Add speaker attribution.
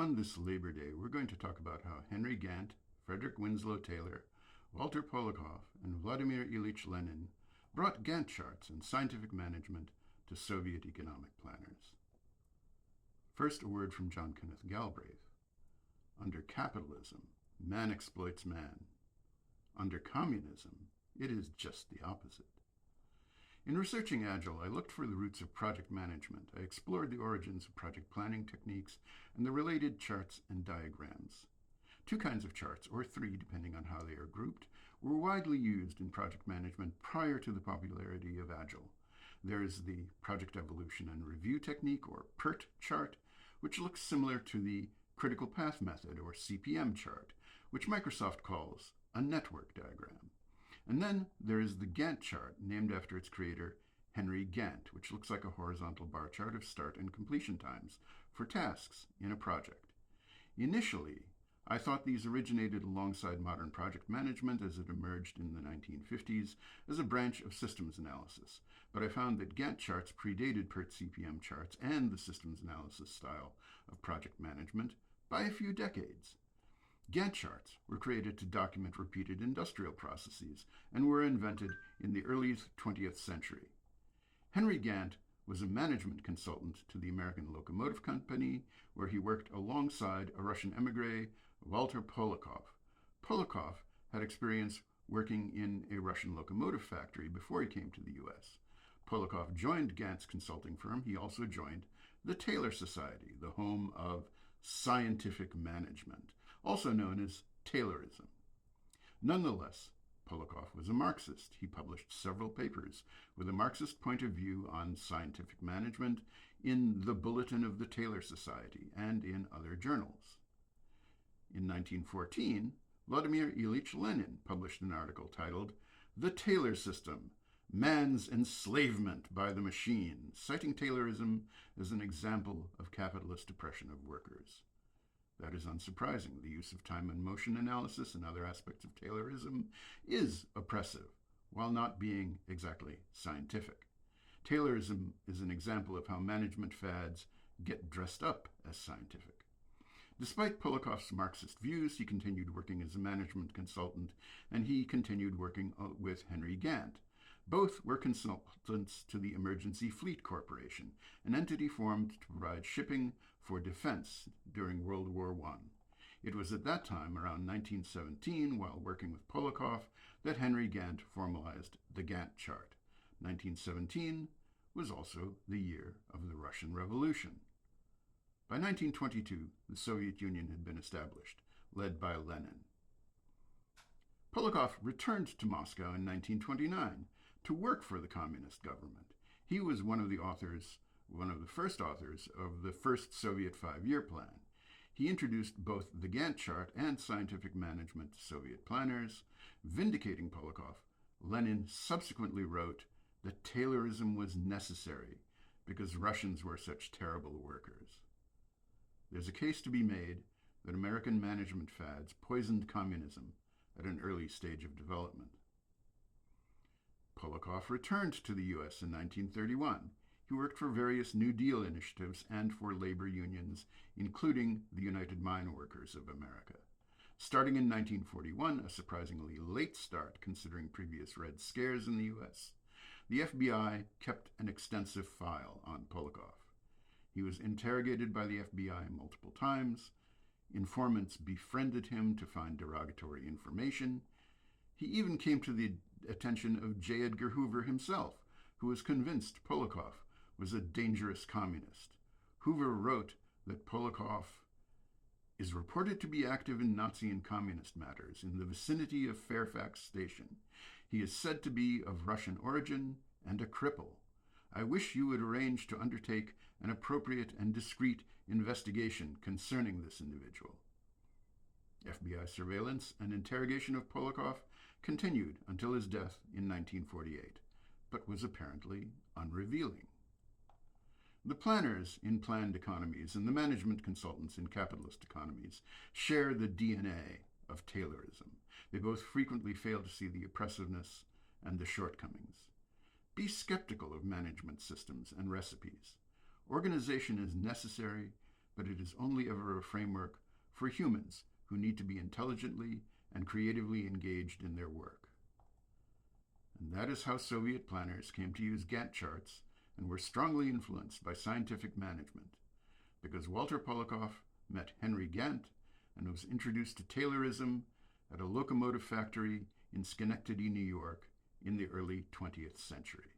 Speaker 1: On this Labor Day, we're going to talk about how Henry Gantt, Frederick Winslow Taylor, Walter Polakov, and Vladimir Ilyich Lenin brought Gantt charts and scientific management to Soviet economic planners. First, a word from John Kenneth Galbraith. Under capitalism, man exploits man. Under communism, it is just the opposite. In researching Agile, I looked for the roots of project management. I explored the origins of project planning techniques and the related charts and diagrams. Two kinds of charts, or three depending on how they are grouped, were widely used in project management prior to the popularity of Agile. There is the Project Evolution and Review Technique, or PERT chart, which looks similar to the Critical Path Method, or CPM chart, which Microsoft calls a network diagram. And then there is the Gantt chart, named after its creator, Henry Gantt, which looks like a horizontal bar chart of start and completion times for tasks in a project. Initially, I thought these originated alongside modern project management as it emerged in the 1950s as a branch of systems analysis, but I found that Gantt charts predated PERT CPM charts and the systems analysis style of project management by a few decades. Gantt charts were created to document repeated industrial processes and were invented in the early 20th century. Henry Gantt was a management consultant to the American Locomotive Company, where he worked alongside a Russian emigre, Walter Polakov. Polakov had experience working in a Russian locomotive factory before he came to the U.S. Polakov joined Gantt's consulting firm. He also joined the Taylor Society, the home of scientific management, also known as Taylorism. Nonetheless, Polakov was a Marxist. He published several papers with a Marxist point of view on scientific management in the Bulletin of the Taylor Society and in other journals. In 1914, Vladimir Ilyich Lenin published an article titled "The Taylor System, Man's Enslavement by the Machine," citing Taylorism as an example of capitalist oppression of workers. That is unsurprising. The use of time and motion analysis and other aspects of Taylorism is oppressive, while not being exactly scientific. Taylorism is an example of how management fads get dressed up as scientific. Despite Polakov's Marxist views, he continued working as a management consultant, and he continued working with Henry Gantt. Both were consultants to the Emergency Fleet Corporation, an entity formed to provide shipping for defense during World War I. It was at that time, around 1917, while working with Polakov, that Henry Gantt formalized the Gantt chart. 1917 was also the year of the Russian Revolution. By 1922, the Soviet Union had been established, led by Lenin. Polakov returned to Moscow in 1929 to work for the communist government. He was one of the first authors of the first Soviet five-year plan. He introduced both the Gantt chart and scientific management to Soviet planners. Vindicating Polakov, Lenin subsequently wrote that Taylorism was necessary because Russians were such terrible workers. There's a case to be made that American management fads poisoned communism at an early stage of development. Polakov returned to the U.S. in 1931. He worked for various New Deal initiatives and for labor unions, including the United Mine Workers of America. Starting in 1941, a surprisingly late start considering previous Red Scares in the U.S., the FBI kept an extensive file on Polakov. He was interrogated by the FBI multiple times. Informants befriended him to find derogatory information. He even came to the attention of J. Edgar Hoover himself, who was convinced Polakov was a dangerous communist. Hoover wrote that Polakov is reported to be active in Nazi and communist matters in the vicinity of Fairfax Station. He is said to be of Russian origin and a cripple. I wish you would arrange to undertake an appropriate and discreet investigation concerning this individual. FBI surveillance and interrogation of Polakov continued until his death in 1948, but was apparently unrevealing. The planners in planned economies and the management consultants in capitalist economies share the DNA of Taylorism. They both frequently fail to see the oppressiveness and the shortcomings. Be skeptical of management systems and recipes. Organization is necessary, but it is only ever a framework for humans who need to be intelligently and creatively engaged in their work. And that is how Soviet planners came to use Gantt charts and were strongly influenced by scientific management, because Walter Polakov met Henry Gantt and was introduced to Taylorism at a locomotive factory in Schenectady, New York, in the early 20th century.